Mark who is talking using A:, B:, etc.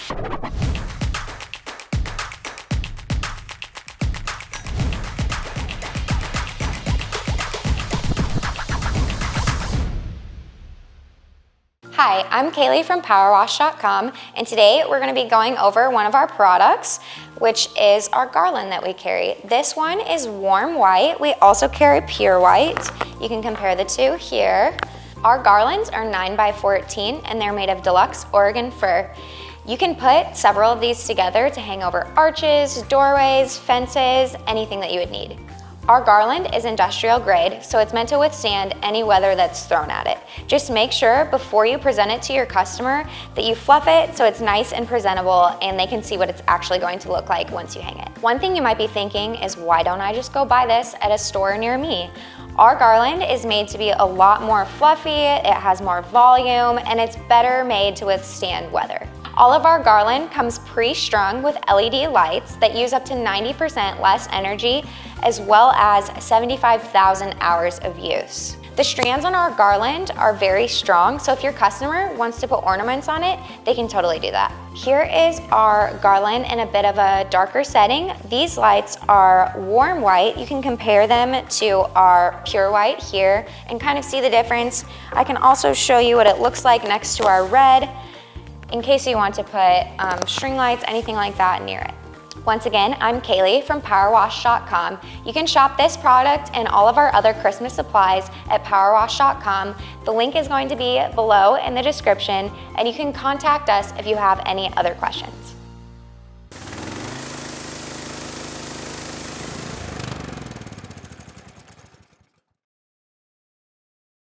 A: Hi, I'm Kaylee from Powerwash.com, and today we're going to be going over one of our products, which is our Garland that we carry. This one is warm white. We also carry pure white. You can compare the two here. Our Garlands are 9x14 and they're made of deluxe Oregon fir. You can put several of these together to hang over arches, doorways, fences, anything that you would need. Our Garland is industrial grade, so it's meant to withstand any weather that's thrown at it. Just make sure before you present it to your customer that you fluff it so it's nice and presentable and they can see what it's actually going to look like once you hang it. One thing you might be thinking is, why don't I just go buy this at a store near me? Our Garland is made to be a lot more fluffy, it has more volume, and it's better made to withstand weather. All of our Garland comes pre-strung with LED lights that use up to 90% less energy, as well as 75,000 hours of use. The strands on our Garland are very strong, so if your customer wants to put ornaments on it, they can totally do that. Here is our Garland in a bit of a darker setting. These lights are warm white. You can compare them to our pure white here and kind of see the difference. I can also show you what it looks like next to our red, in case you want to put string lights, anything like that near it. Once again, I'm Kaylee from Powerwash.com. You can shop this product and all of our other Christmas supplies at Powerwash.com. The link is going to be below in the description, and you can contact us if you have any other questions.